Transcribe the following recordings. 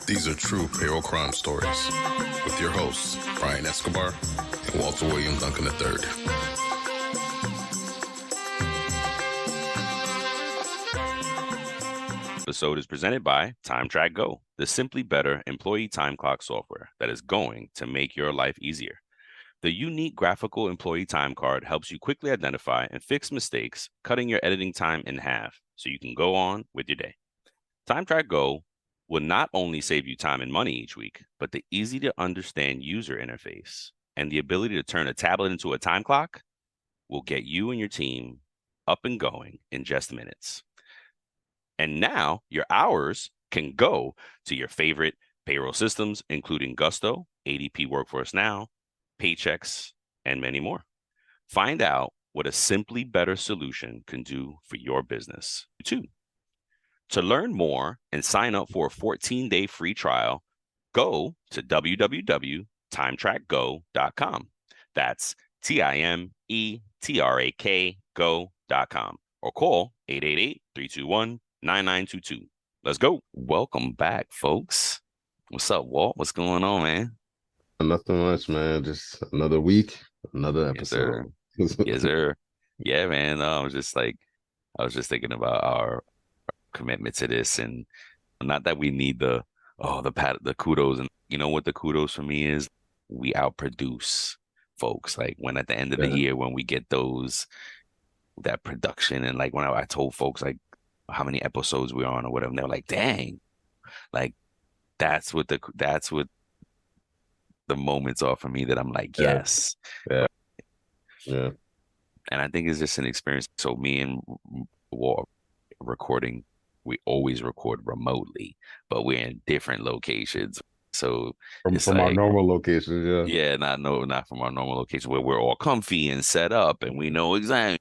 These are true payroll crime stories with your hosts, Brian Escobar and Walter William Duncan III. Episode is presented by TimeTrack Go, the simply better employee time clock software that is going to make your life easier. The unique graphical employee time card helps you quickly identify and fix mistakes, cutting your editing time in half so you can go on with your day. TimeTrack Go will not only save you time and money each week, but the easy to understand user interface and the ability to turn a tablet into a time clock will get you and your team up and going in just minutes. And now your hours can go to your favorite payroll systems, including Gusto, ADP Workforce Now, Paychex, and many more. Find out what a simply better solution can do for your business, too. To learn more and sign up for a 14-day free trial, go to www.timetrackgo.com. That's TIMETRAK go.com or call 888-321-9922. Let's go. Welcome back, folks. What's up, Walt? What's going on, man? Nothing much, man. Just another week, another episode. Yes, sir. Yeah, man. I was just thinking about our commitment to this, and not that we need the kudos, and you know what the kudos for me is? We outproduce folks. Like when at the end of the year, when we get that production, and like when I told folks like how many episodes we're on or whatever, and they're like, dang, like that's what the moments are for me that I'm like, yes. Yeah. And I think it's just an experience. So me and Walt recording, we always record remotely, but we're in different locations. So from our normal locations, not from our normal location where we're all comfy and set up and we know exactly.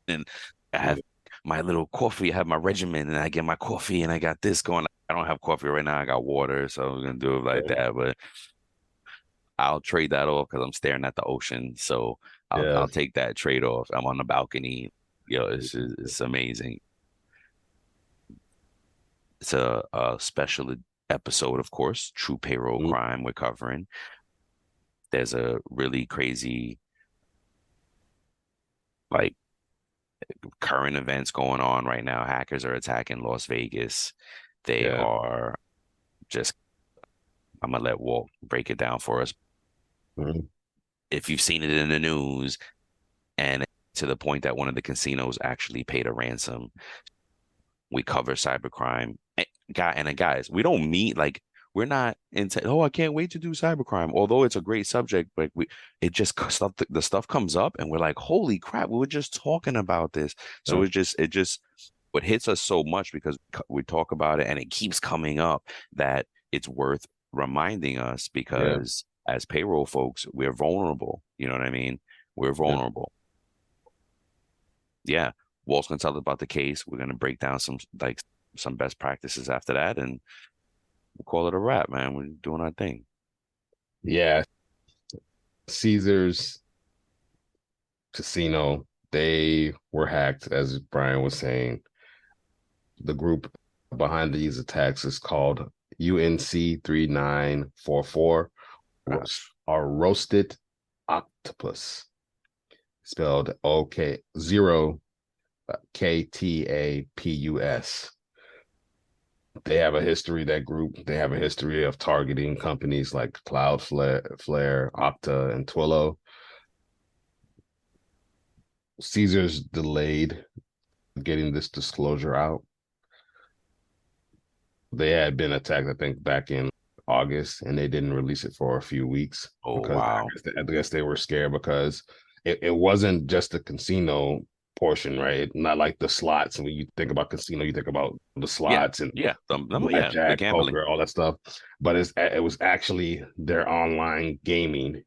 And I have my little coffee, I have my regimen, and I get my coffee, and I got this going. I don't have coffee right now. I got water, so I'm gonna do it like that. But I'll trade that off because I'm staring at the ocean. So I'll take that trade off. I'm on the balcony. It's amazing. It's a special episode, of course, true payroll crime we're covering. There's a really crazy, like, current events going on right now. Hackers are attacking Las Vegas. They are just, I'm going to let Walt break it down for us. If you've seen it in the news, and to the point that one of the casinos actually paid a ransom. We cover cybercrime. Guys, we don't mean like we're not into, I can't wait to do cybercrime. Although it's a great subject, but the stuff comes up and we're like, holy crap, we were just talking about this. So it just what hits us so much because we talk about it and it keeps coming up that it's worth reminding us because as payroll folks, we're vulnerable. You know what I mean? We're vulnerable. Yeah. Walt's going to tell us about the case. We're going to break down some best practices after that, and we'll call it a wrap, man. We're doing our thing. Yeah. Caesar's Casino, they were hacked, as Brian was saying. The group behind these attacks is called UNC 3944, or Roasted Octopus, spelled OK0 KTAPUS. They have a history, that group, they have a history of targeting companies like Cloudflare, Okta, and Twilio. Caesar's delayed getting this disclosure out. They had been attacked, I think, back in August, and they didn't release it for a few weeks. Wow. I guess they were scared because it wasn't just the casino portion, right? Not like the slots. When you think about casino, you think about the slots and the gambling, poker, all that stuff. But it was actually their online gaming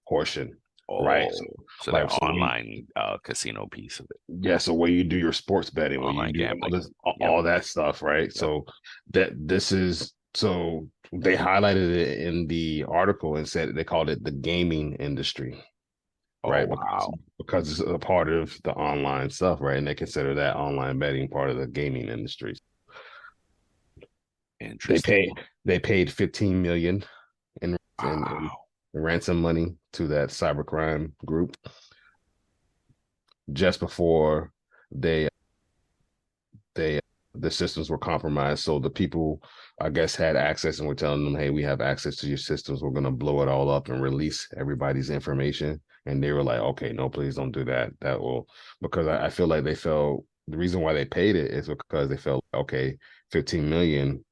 portion, right? So like online casino piece of it. Yeah, so where you do your sports betting, where you do all that stuff, right? Yep. So so they highlighted it in the article and said they called it the gaming industry. Right. Wow. Because it's a part of the online stuff, right? And they consider that online betting part of the gaming industry. Interesting. They paid 15 million in Wow. ransom money to that cybercrime group just before they they the systems were compromised. So the people, I guess, had access and were telling them, "Hey, we have access to your systems. We're going to blow it all up and release everybody's information." And they were like, "Okay, no, please don't do that. That will," because I feel like they felt the reason why they paid it is because they felt okay, 15 million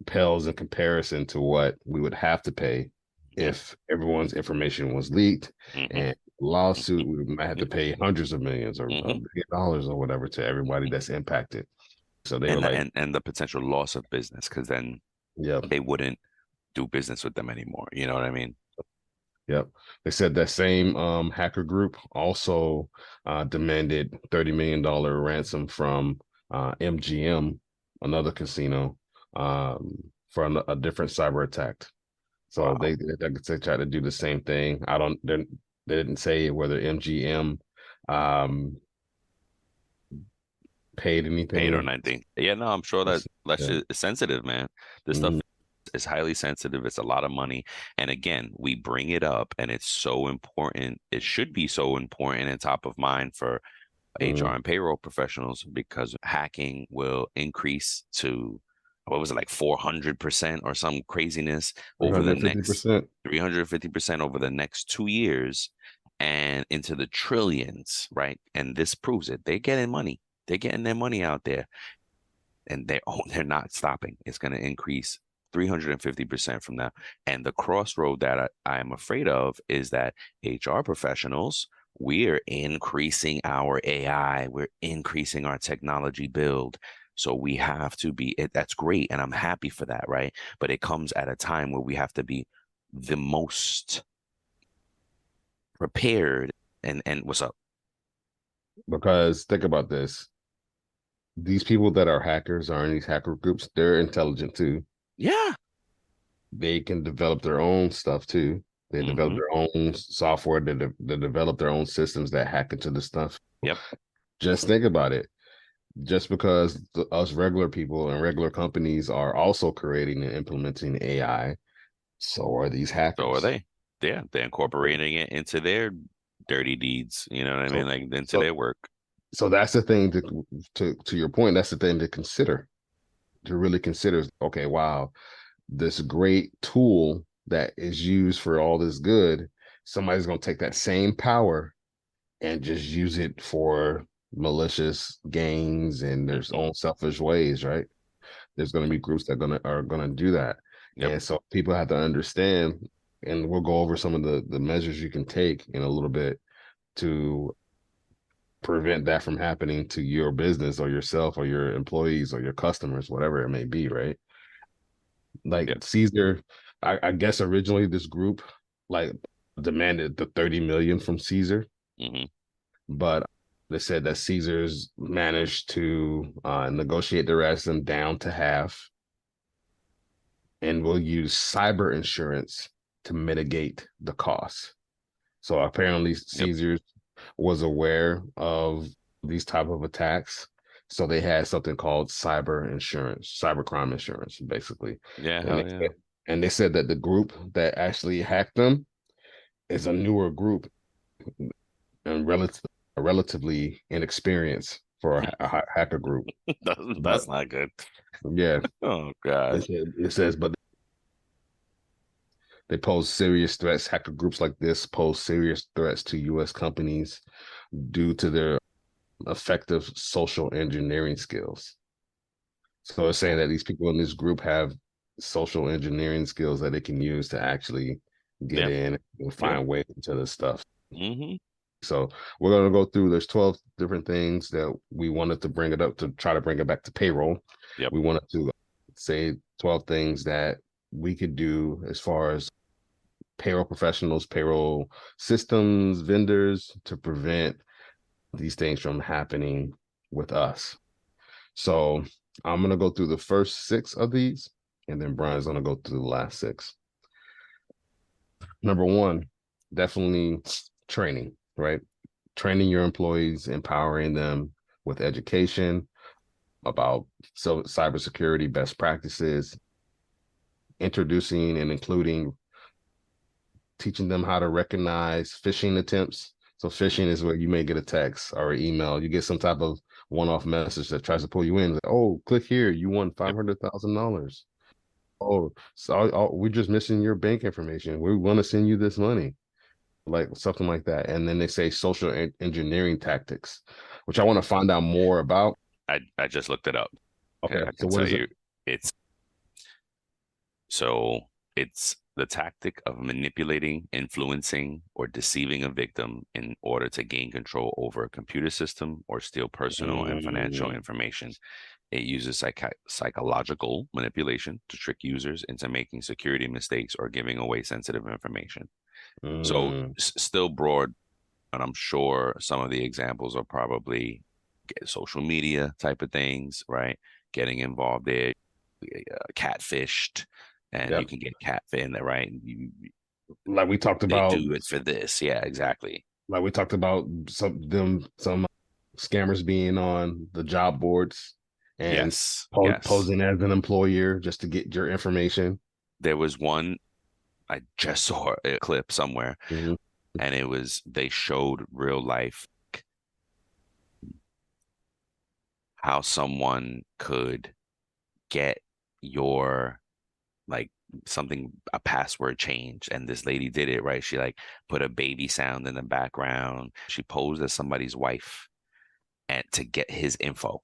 pales in comparison to what we would have to pay Mm-hmm. if everyone's information was leaked. Mm-hmm. And lawsuit, we might have to pay hundreds of millions or Mm-hmm. $1 billion or whatever to everybody that's impacted. So they were And, like, and the potential loss of business, because then yep, they wouldn't do business with them anymore. You know what I mean? yep. They said that same hacker group also demanded $30 million ransom from MGM, another casino, for a different cyber attack. So Wow. they tried to do the same thing. I don't they didn't say whether MGM um paid Paid or anything. nothing. Yeah, no, I'm sure that that's Yeah. just it's sensitive, man. This stuff Mhm. is highly sensitive. It's a lot of money. And again, we bring it up and it's so important. It should be so important and top of mind for HR Mhm. and payroll professionals because hacking will increase to what was it like 400% or some craziness over the next 350%. 350% over the next 2 years and into the trillions, right? And this proves it. They're getting money. They're getting their money out there and they're not stopping. It's going to increase 350% from now. And the crossroad that I am afraid of is that HR professionals, we're increasing our AI, we're increasing our technology build. So we have to be, that's great. And I'm happy for that, right? But it comes at a time where we have to be the most prepared. And what's up? Because think about this. These people that are hackers are in these hacker groups, they're intelligent too. Yeah. They can develop their own stuff too. They develop Hmm. their own software. They develop their own systems that hack into the stuff. Yep. Just think about it. Just because us regular people and regular companies are also creating and implementing AI, so are these So are hackers. they. Yeah, they're incorporating it into their dirty deeds. You know what I mean? So, Like into so, their work. so that's the thing to your point. That's the thing to consider. To really consider. Okay, wow, this great tool that is used for all this good. Somebody's going to take that same power and just use it for malicious gains and their Hmm. own selfish ways, right? There's going to be groups that are going to do that, Yep. and so people have to understand. And we'll go over some of the measures you can take in a little bit to prevent that from happening to your business or yourself or your employees or your customers, whatever it may be, right? Like Yep. Caesar, I guess originally this group like demanded the 30 million from Caesar, Hmm. but they said that Caesar's managed to negotiate the rest and down to half, and will use cyber insurance to mitigate the costs. So apparently Yep. Caesars was aware of these type of attacks. So they had something called cyber insurance, cyber crime insurance, basically. Yeah. And Hell yeah. they said that the group that actually hacked them is a newer group and relatively inexperienced for a hacker group. That's But not good. yeah, Oh God. it says, but they pose serious threats. Hacker groups like this pose serious threats to U.S. companies due to their effective social engineering skills. So it's saying that these people in this group have social engineering skills that they can use to actually get Yeah. in and Yeah. find ways into this stuff. Hmm. So we're going to go through, there's 12 different things that we wanted to bring it up to try to bring it back to payroll. Yep. We wanted to say 12 things that we could do as far as payroll professionals, payroll systems, vendors to prevent these things from happening with us. So I'm going to go through the first six of these, and then Brian's going to go through the last six. Number one, definitely training, right? Training your employees, empowering them with education about cybersecurity best practices, introducing and including teaching them how to recognize phishing attempts. So phishing is where you may get a text or an email. You get some type of one-off message that tries to pull you in. Like, oh, click here. You won $500,000. Oh, so we're just missing your bank information. We want to send you this money, like something like that. And then they say social engineering tactics, which I want to find out more about. I just looked it up. Okay, I so can what tell is it? you it's the tactic of manipulating, influencing, or deceiving a victim in order to gain control over a computer system or steal personal and financial Mm, information. It uses psychological manipulation to trick users into making security mistakes or giving away sensitive information. So mm, still broad, and I'm sure some of the examples are probably social media type of things, right? Getting involved there, catfished, and you yep. can get catfished in there, right? Like we talked They about, do it for this. Yeah, exactly. some scammers being on the job boards and Yes, yes. posing as an employer just to get your information. There was one, I just saw a clip somewhere, Mhm. and they showed real life how someone could get your like a password change, and this lady did it, right? She like put a baby sound in the background. She posed as somebody's wife and to get his info,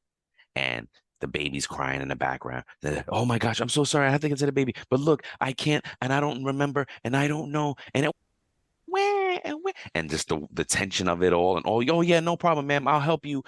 and the baby's crying in the background. Oh my gosh, I'm so sorry, I have to get to the baby, but look, I can't, and I don't remember, and I don't know, and it where and where, and just the tension of it all, and oh yeah, no problem, ma'am, I'll help you.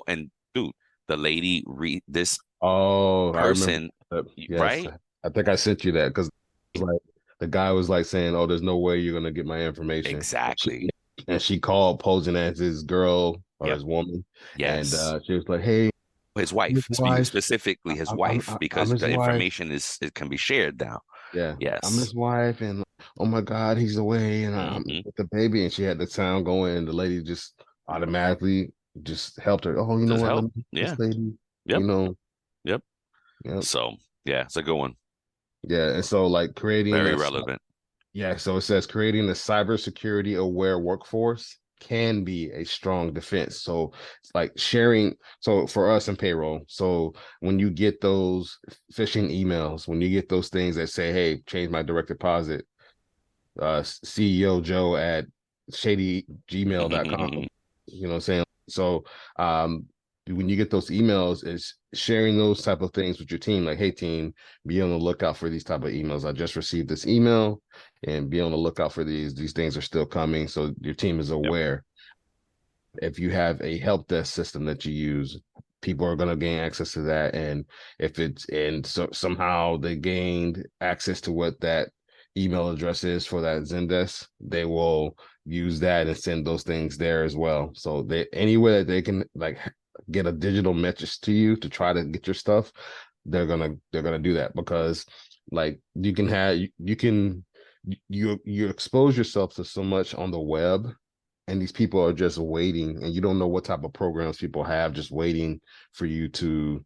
And dude, the lady read this Oh, I remember person, that. Yes, right? I think I sent you that because like the guy was like saying, "Oh, there's no way you're gonna get my information." Exactly. And she called posing as his girl or Yep. his woman, and Yes. she was like, "Hey, His I'm his wife, wife. specifically his wife, I'm because his the wife. information it can be shared now. Yeah, I'm Yes. his wife, and oh my God, he's away, and I'm Hmm. with the baby." And she had the sound going, and the lady just automatically just helped her. Oh, you know Just what? Let help. me this Yeah. lady. Yep. You know, Yep. yeah, So yeah, it's a good one. yeah. And so like creating Very this. relevant. Yeah, so it says creating a cybersecurity aware workforce can be a strong defense. So it's like sharing. So for us in payroll, so when you get those phishing emails, when you get those things that say, "Hey, change my direct deposit," CEO Joe at shadygmail.com. You know what I'm saying? So when you get those emails, it's sharing those type of things with your team. Like, hey team, be on the lookout for these type of emails. I just received this email and be on the lookout for these. These things are still coming. So your team is Yep. aware. If you have a help desk system that you use, people are going to gain access to that. And if it's and so somehow they gained access to what that email address is for that Zendesk, they will use that and send those things there as well. So they any way that they can like get a digital message to you to try to get your stuff, they're gonna do that because like you can have you can you expose yourself to so much on the web, and these people are just waiting, and you don't know what type of programs people have just waiting for you to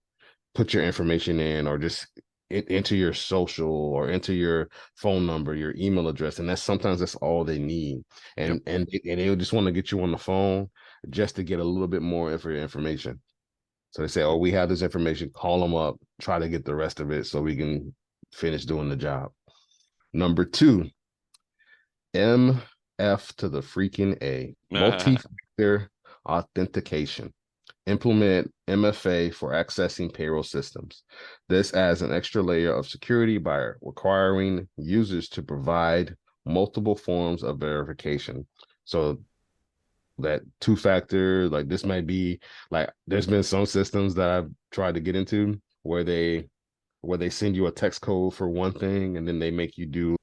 put your information in or just enter your social or enter your phone number, your email address, and that's all they need. Yep. And they just want to get you on the phone just to get a little bit more of your information. So they say, "Oh, we have this information. Call them up, try to get the rest of it so we can finish doing the job." Number two, MF to the freaking A, multi-factor authentication. Implement MFA for accessing payroll systems. This adds an extra layer of security by requiring users to provide multiple forms of verification. So that two-factor, like this might be like there's been some systems that I've tried to get into where they send you a text code for one thing and then they make you do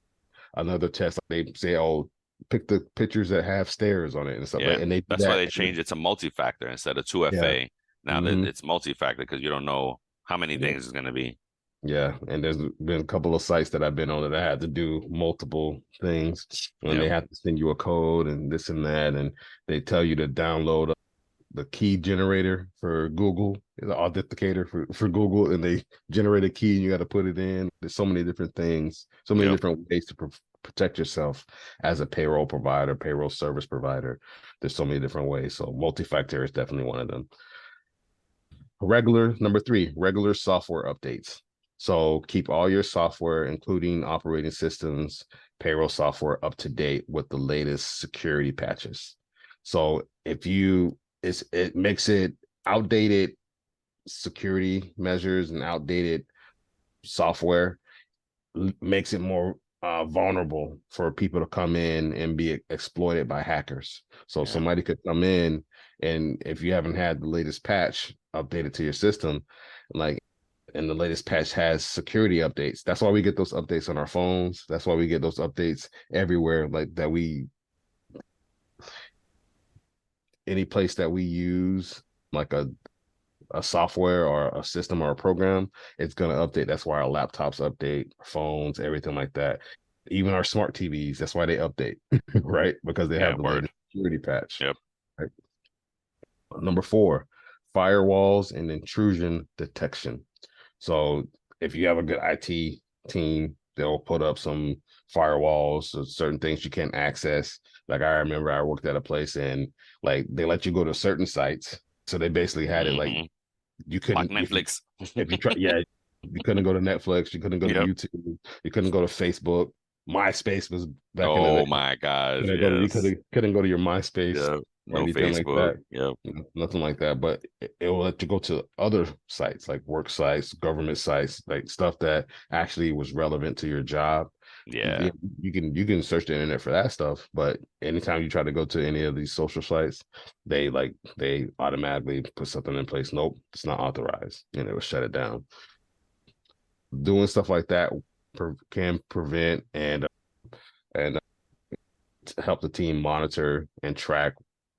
another test. Like they say, "Oh, pick the pictures that have stairs on it and stuff," Yeah. right? And they do That's why that. they changed it to multi-factor instead of Yeah. 2FA. Now that Hmm. it's multi-factor because you don't know how many Yeah. things it's going to be. Yeah. And there's been a couple of sites that I've been on that I had to do multiple things and Yep. they have to send you a code and this and that. And they tell you to download the key generator for Google. the authenticator for Google, and they generate a key and you got to put it in. There's so many different things, so many different ways to protect yourself as a payroll provider, payroll service provider. There's so many different ways. So multi-factor is definitely one of them. Number 3, regular software updates. So keep all your software, including operating systems, payroll software, up to date with the latest security patches. So if it makes it outdated security measures and outdated software makes it more vulnerable for people to come in and be exploited by hackers. So somebody could come in, and if you haven't had the latest patch updated to your system, and the latest patch has security updates. That's why we get those updates on our phones. That's why we get those updates everywhere, like that any place that we use, like a software or a system or a program, it's going to update. That's why our laptops update, phones, everything like that. Even our smart TVs, that's why they update, right? Because they have the latest security patch. Yep. Right? Number 4, firewalls and intrusion detection. So if you have a good IT team, they'll put up some firewalls, so certain things you can't access. Like I remember I worked at a place and like they let you go to certain sites. So they basically had it like you couldn't, like Netflix. If you try, you couldn't go to Netflix, you couldn't go to YouTube, you couldn't go to Facebook. MySpace was back in the day. Oh my gosh, you couldn't go to your MySpace. No anything Facebook. Like that. Nothing like that. But it will let you go to other sites, like work sites, government sites, like stuff that actually was relevant to your job. Yeah. You can search the internet for that stuff, but anytime you try to go to any of these social sites, they automatically put something in place. Nope, it's not authorized, and it will shut it down. Doing stuff like that can prevent and help the team monitor and track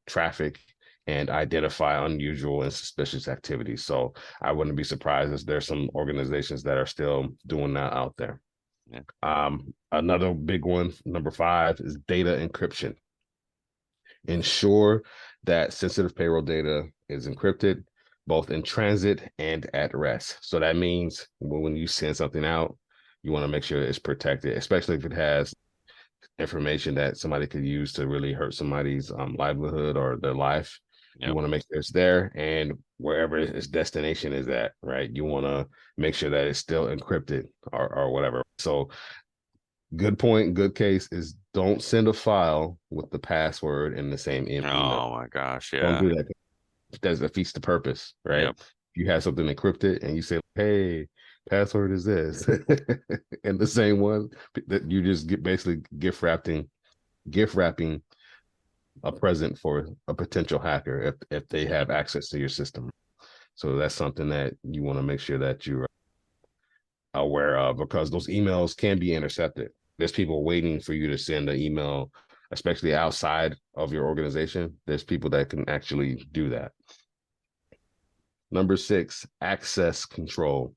traffic and identify unusual and suspicious activities. So I wouldn't be surprised if there's some organizations that are still doing that out there. Another big one, number 5, is data encryption. Ensure that sensitive payroll data is encrypted, both in transit and at rest. So that means when you send something out, you want to make sure it's protected, especially if it has information that somebody could use to really hurt somebody's livelihood or their life. You want to make sure it's there, and wherever its destination is at, right? You want to make sure that it's still encrypted or whatever. So good point, good case is don't send a file with the password in the same email. Oh my gosh, Don't do that. That defeats the purpose, right? If you have something encrypted and you say, hey, password is this, and the same one, that you just basically gift wrapping a present for a potential hacker if they have access to your system. So that's something that you want to make sure that you're aware of, because those emails can be intercepted. There's people waiting for you to send an email, especially outside of your organization. There's people that can actually do that. Number 6, access control.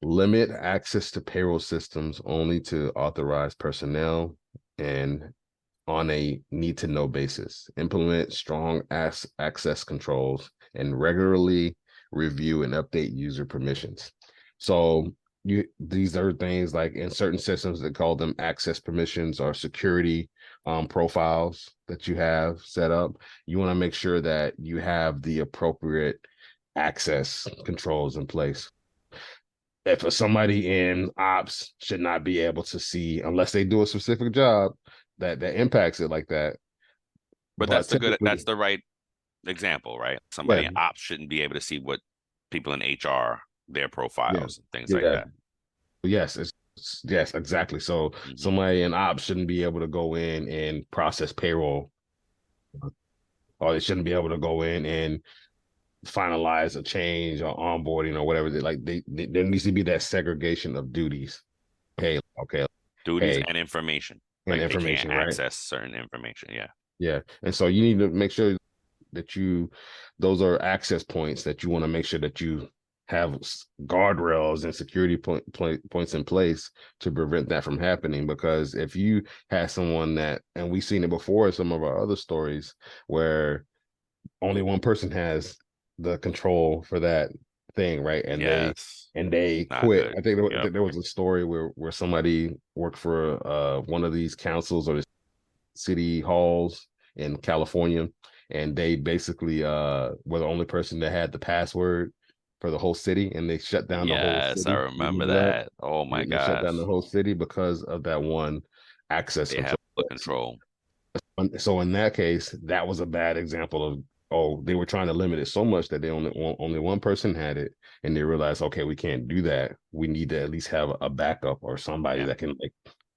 Limit access to payroll systems only to authorized personnel and on a need-to-know basis. Implement strong access controls and regularly review and update user permissions. So these are things like in certain systems that call them access permissions or security profiles that you have set up. You want to make sure that you have the appropriate access controls in place. If somebody in ops should not be able to see unless they do a specific job that impacts it like that. But that's the right example, right? Somebody in ops shouldn't be able to see what people in HR, their profiles and things like that. Yes, exactly. So somebody in ops shouldn't be able to go in and process payroll, or they shouldn't be able to go in and finalize a change or onboarding or whatever. There needs to be that segregation of duties. Duties and information. And information, they can't right? access certain information. Yeah. And so you need to make sure that those are access points that you want to make sure that you have guardrails and security points in place to prevent that from happening. Because if you have someone and we've seen it before in some of our other stories where only one person has the control for that thing, right? Yes. And they Not quit. good. I think Yep. there was a story where somebody worked for one of these councils or the city halls in California, and they basically were the only person that had the password for the whole city, and they shut down the whole Yes, I city. You remember remember that? that. Oh my They shut down the gosh. whole city because of that one access They have control. full control. So in that case, that was a bad example of, oh, they were trying to limit it so much that only one person had it, and they realized, okay, we can't do that. We need to at least have a backup or somebody Yeah. that can like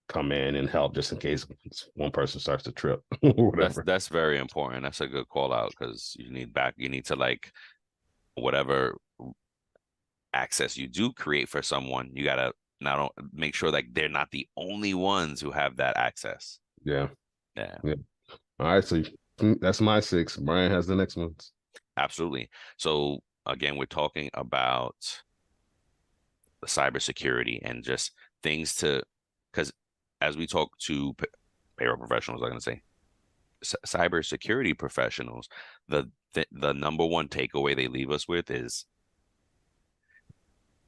come in and help just in case one person starts to trip or whatever. That's very important. That's a good call out because you need to like whatever access you do create for someone, you gotta not make sure like they're not the only ones who have that access. Yeah. Yeah, Yeah. All right. So that's my six. Brian has the next ones. absolutely. So again, we're talking about the cybersecurity and just things to, because as we talk to payroll professionals, I'm gonna say cybersecurity professionals, the number one takeaway they leave us with is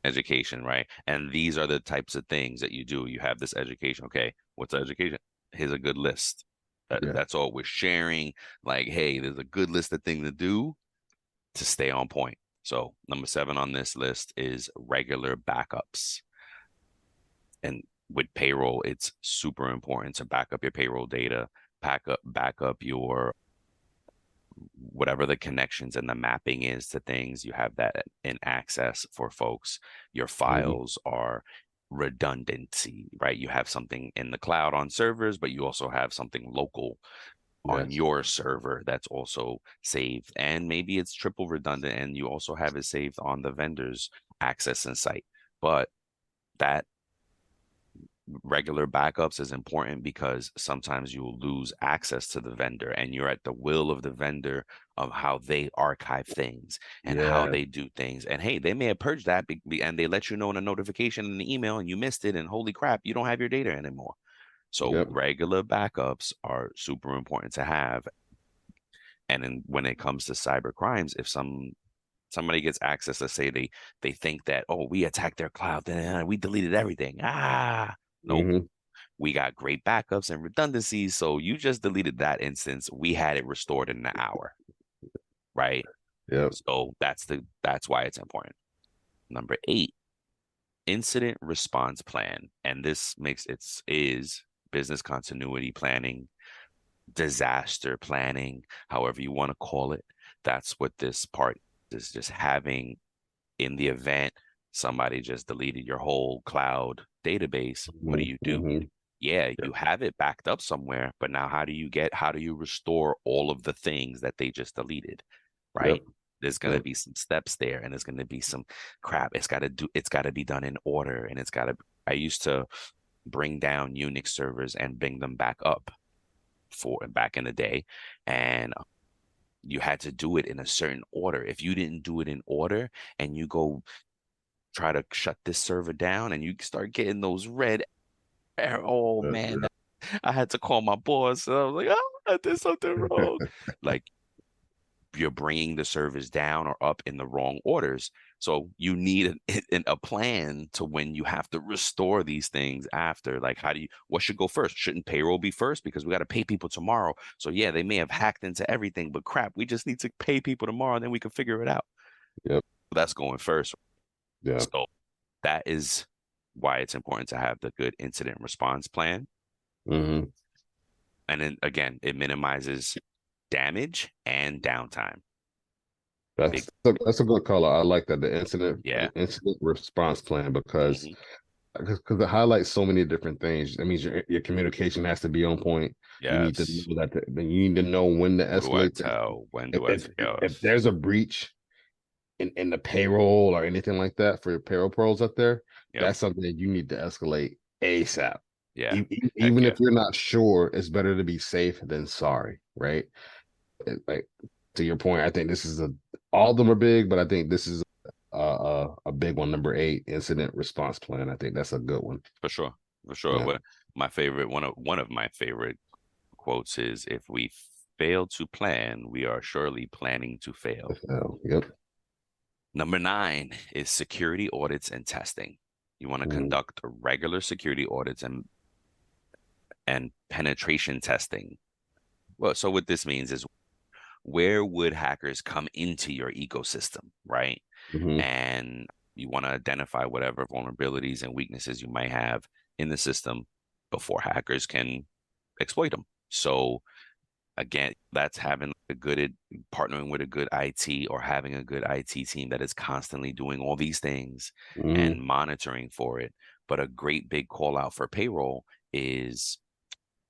education, right? And these are the types of things that you do. You have this education. Okay, what's education? Here's a good list. Yeah. That's all we're sharing. Like, hey, there's a good list of things to do to stay on point. So number 7 on this list is regular backups. And with payroll, it's super important to back up your payroll data, back up your whatever the connections and the mapping is to things, you have that in access for folks. Your Mhm. files are redundancy, right? You have something in the cloud on servers, but you also have something local on Yes. your server that's also saved. And maybe it's triple redundant and you also have it saved on the vendor's access and site. But that regular backups is important because sometimes you will lose access to the vendor and you're at the will of the vendor of how they archive things and how Yeah. they do things. And hey, they may have purged that and they let you know in a notification in the email and you missed it and holy crap, you don't have your data anymore. So Yep. regular backups are super important to have. And then when it comes to cyber crimes, if somebody gets access, let's say they think that, oh, we attacked their cloud, then we deleted everything. Nope, Hmm. we got great backups and redundancies. So you just deleted that instance. We had it restored in an hour, right? Yep. So that's why it's important. Number 8, incident response plan. And this is business continuity planning, disaster planning, however you want to call it. That's what this part is, just having in the event somebody just deleted your whole cloud database. What do Hmm. you do? Hmm. Yeah, Yep. you have it backed up somewhere, but now how do you restore all of the things that they just deleted, Yep. right? There's going to Yep. be some steps there and there's going to be some crap. It's got to be done in order and I used to bring down Unix servers and bring them back up for back in the day. And you had to do it in a certain order. If you didn't do it in order and you go try to shut this server down and you start getting those red oh man, Yep. I had to call my boss. And I was like, oh, I did something wrong. Like you're bringing the service down or up in the wrong orders. So you need a plan to when you have to restore these things after. Like, what should go first? Shouldn't payroll be first? Because we got to pay people tomorrow. So yeah, they may have hacked into everything, but crap, we just need to pay people tomorrow and then we can figure it out. Yep. That's going first. Yeah. So that is why it's important to have the good incident response plan. Hmm. And then again, it minimizes damage and downtime. Big, That's a good color. I like that, the yeah. incident response plan, because Hmm. it highlights so many different things. That means your communication has to be on point. You need to Yes. know then you need to know when to Who do I escalate things. tell? When If do I if, say if yes? there's a breach in the payroll or anything like that for your payroll pros out there, Yep. that's something that you need to escalate ASAP. Yeah. Heck Even yeah. if you're not sure, it's better to be safe than sorry, right? Like, to your point, I think this is all of them are big, but I think this is a big one. Number 8, incident response plan. I think that's a good one. For sure. For sure. Yeah. What my favorite one of my favorite quotes is if we fail to plan, we are surely planning to fail. Yep. Number 9 is security audits and testing. You want to conduct regular security audits and penetration testing. Well, so what this means is, where would hackers come into your ecosystem, right? Mm-hmm. And you want to identify whatever vulnerabilities and weaknesses you might have in the system before hackers can exploit them. So again, that's having a good partnering with a good IT, or having a good IT team that is constantly doing all these things Mm-hmm. and monitoring for it. But a great big call out for payroll is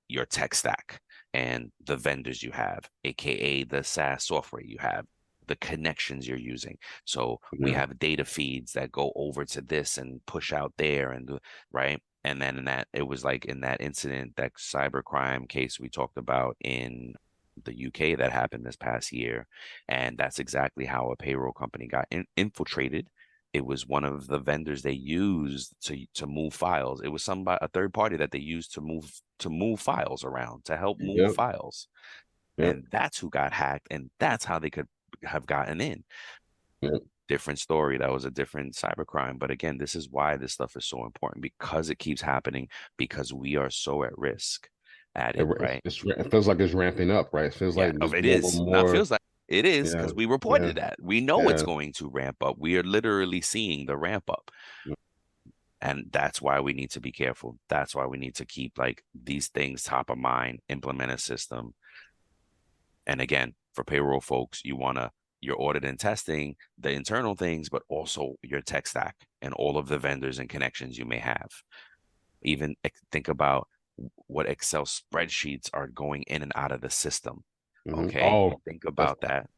your tech stack and the vendors you have, aka the SaaS software you have, the connections you're using. So we Yeah. have data feeds that go over to this and push out there, and right. And then in that, it was like in that incident, that cybercrime case we talked about in the UK that happened this past year. And that's exactly how a payroll company got infiltrated. It was one of the vendors they used to move files. It was a third party that they used to move files around, to help move Yep. files. Yep. And that's who got hacked, and that's how they could have gotten in. Yep. Different story. That was a different cybercrime. But again, this is why this stuff is so important, because it keeps happening, because we are so at risk at it, right? It feels like it's ramping up, right? It feels Yeah, like there's it more is. and Not more. feels like it is, Yeah. because we Yeah. reported that. We know it's Yeah. going to ramp up. We are literally seeing the ramp up. And that's why we need to be careful. That's why we need to keep like these things top of mind, implement a system. And again, for payroll folks, you want to, your audit and testing the internal things, but also your tech stack and all of the vendors and connections you may have. Even think about what Excel spreadsheets are going in and out of the system. Mm-hmm. Okay. Oh, Think that's about that.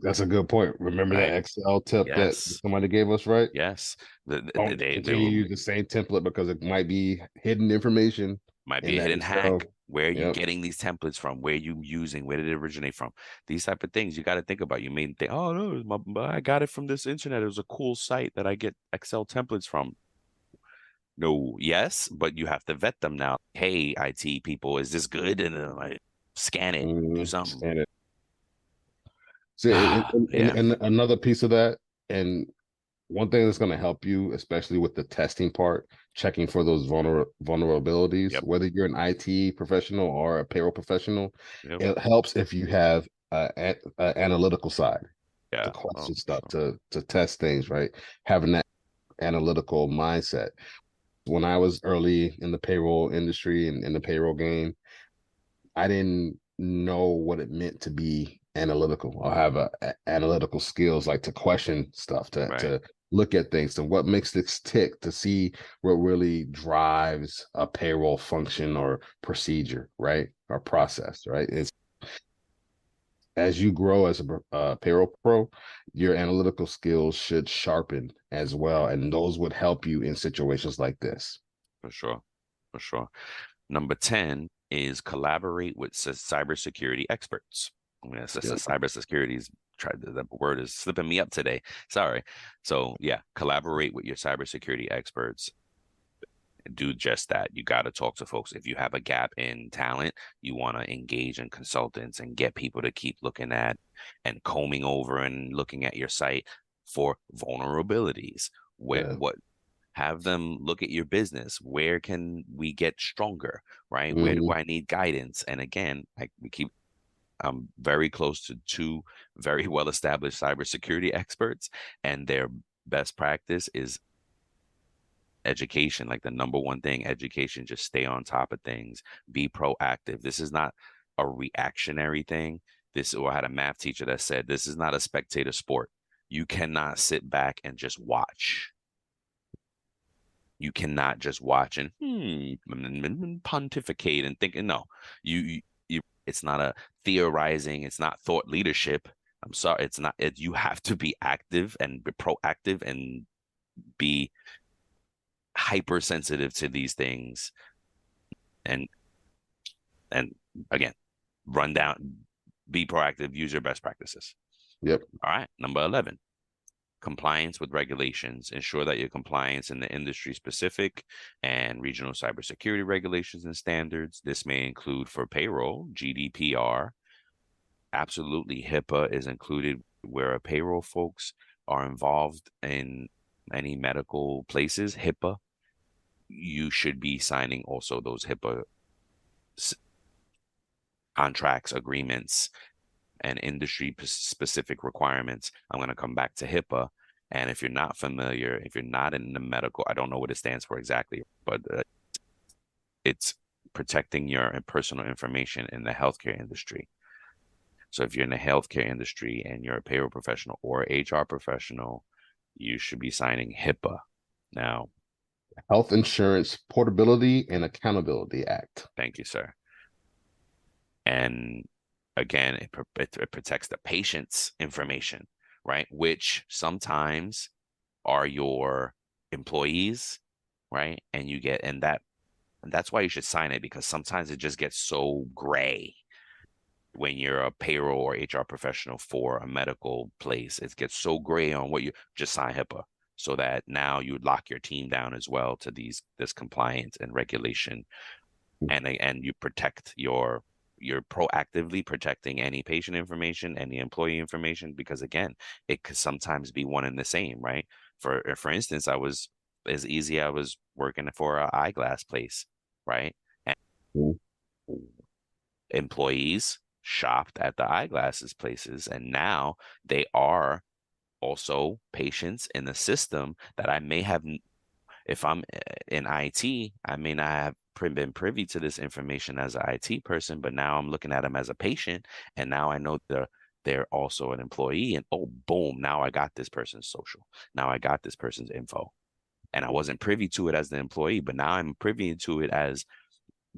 that's a good point. Remember that Right. Excel tip that Yes. somebody gave us, right? Yes. Don't They continue to use the same template because it might be hidden information might in be a that hidden Excel. hack. Where are you Yep. getting these templates from? Where are you using? Where did it originate from? These type of things you got to think about. You may think, oh no, I got it from this internet. It was a cool site that I get Excel templates from. No, yes, but you have to vet them now. Hey, IT people, is this good? And like, scan it, do something. Stand it. See, Yeah. and another piece of that, and one thing that's going to help you, especially with the testing part, checking for those vulnerabilities, Yep. whether you're an IT professional or a payroll professional, Yep. it helps if you have an analytical side to Yeah. Oh, question for stuff, sure. to test things, right? Having that analytical mindset. When I was early in the payroll industry and in the payroll game, I didn't know what it meant to be analytical or have analytical skills, like to question stuff, Right. to look at things and what makes this tick, to see what really drives a payroll function or procedure, right? Or Right. process, right? It's as you grow as a payroll pro, your analytical skills should sharpen as well. And those would help you in situations like this. For sure. For sure. Number 10 is collaborate with cybersecurity experts. I mean, it's just a Yep. cybersecurity is the word is slipping me up today. Sorry. So yeah, collaborate with your cybersecurity experts. Do just that. You got to talk to folks. If you have a gap in talent, you want to engage in consultants and get people to keep looking at and combing over and looking at your site for vulnerabilities. Yeah. What have them look at your business. Where can we get stronger? Right? Where do Mhm. I need guidance? And again, I'm very close to two very well established cybersecurity experts, and their best practice is education. Like the number one thing, education. Just stay on top of things, be proactive. This is not a reactionary thing. I had a math teacher that said this is not a spectator sport. You cannot sit back and just watch. You cannot just watch and pontificate and think. No, you. It's not a theorizing. It's not thought leadership. I'm sorry. It's not. You have to be active and be proactive and be hypersensitive to these things. And and again, run down, be proactive, use your best practices. Yep. All right. Number 11, compliance with regulations. Ensure that your compliance in the industry specific and regional cybersecurity regulations and standards. This may include for payroll, GDPR. Absolutely, HIPAA is included where a payroll folks are involved in any medical places, HIPAA, you should be signing also those HIPAA contracts, agreements, and industry specific requirements. I'm going to come back to HIPAA. And if you're not familiar, if you're not in the medical, I don't know what it stands for exactly, but it's protecting your personal information in the healthcare industry. So if you're in the healthcare industry and you're a payroll professional or HR professional, you should be signing HIPAA. Now, Health Insurance Portability and Accountability Act. thank you, sir. And again, it protects the patient's information, right? Which sometimes are your employees, right? And that's why you should sign it, because sometimes it just gets so gray when you're a payroll or HR professional for a medical place. It gets so gray on what you just sign HIPAA, so that now you lock your team down as well to this compliance and regulation, and you protect you're proactively protecting any patient information, any employee information, because again, it could sometimes be one and the same, right? For instance, I was working for an eyeglass place, right? And employees shopped at the eyeglasses places, and now they are also patients in the system that I may have, if I'm in IT, I may not have been privy to this information as an IT person, but now I'm looking at them as a patient, and now I know they're also an employee, and oh, boom, now I got this person's social. Now I got this person's info. And I wasn't privy to it as the employee, but now I'm privy to it as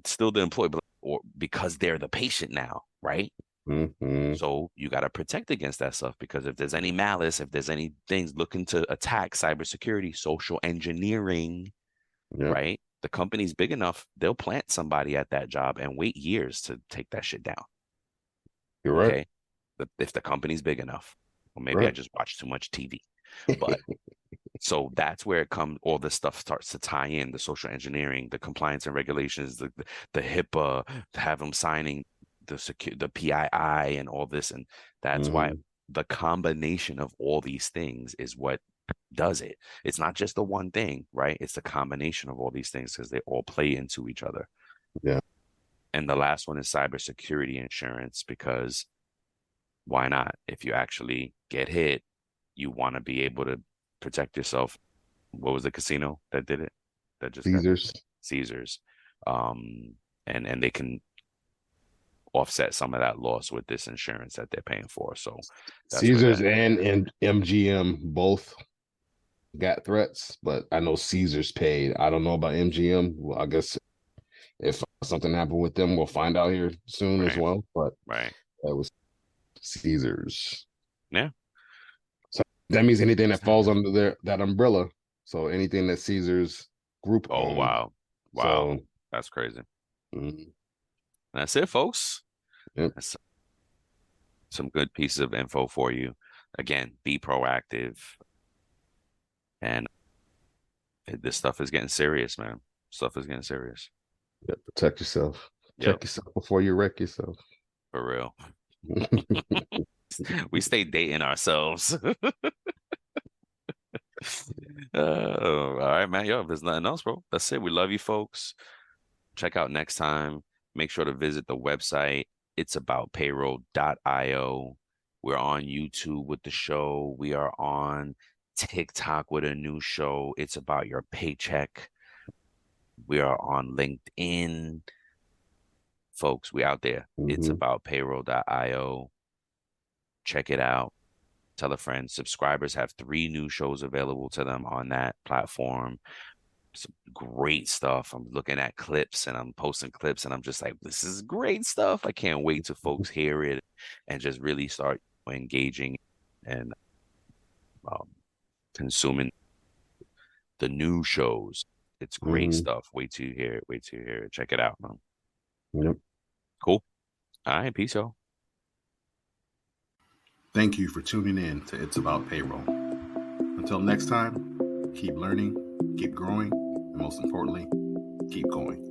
still the employee, or because they're the patient now, right? Mm-hmm. So you got to protect against that stuff, because if there's any malice, if there's any things looking to attack cybersecurity, social engineering, right? The company's big enough, they'll plant somebody at that job and wait years to take that shit down. You're right. Okay. If the company's big enough, or maybe I just watch too much TV, but so that's where all this stuff starts to tie in: the social engineering, the compliance and regulations, the HIPAA, have them signing the PII and all this. And that's why the combination of all these things is what does it. It's not just the one thing, right? It's the combination of all these things, because they all play into each other. Yeah. And the last one is cybersecurity insurance, because why not? If you actually get hit, you want to be able to protect yourself. What was the casino that did it? That just Caesars. And they can offset some of that loss with this insurance that they're paying for. So that's Caesars and MGM both got threats, but I know Caesars paid. I don't know about MGM. Well, I guess if something happened with them, we'll find out here soon as well. But that was Caesars. Yeah. So that means anything that falls under that umbrella. So anything that Caesars group owns. Wow. So, that's crazy. That's it, folks. That's some good pieces of info for you. Again, be proactive. And this stuff is getting serious, man. Stuff is getting serious. Yeah, protect yourself. Check yourself before you wreck yourself. For real. We stay dating ourselves. All right, man. Yo, if there's nothing else, bro, that's it. We love you, folks. Check out next time. Make sure to visit the website. It's about payroll.io. We're on YouTube with the show. We are on TikTok with a new show. It's about your paycheck. We are on LinkedIn. Folks, we out there. It's about payroll.io. Check it out. Tell a friend. Subscribers have 3 new shows available to them on that platform. Some great stuff. I'm looking at clips and I'm posting clips, and I'm just like, this is great stuff. I can't wait till folks hear it and just really start engaging and consuming the new shows. It's great stuff. Wait till you hear it. Wait till you hear it. Check it out, man. Yep. Cool. All right. Peace, y'all. Thank you for tuning in to It's About Payroll. Until next time, keep learning, keep growing, and most importantly, keep going.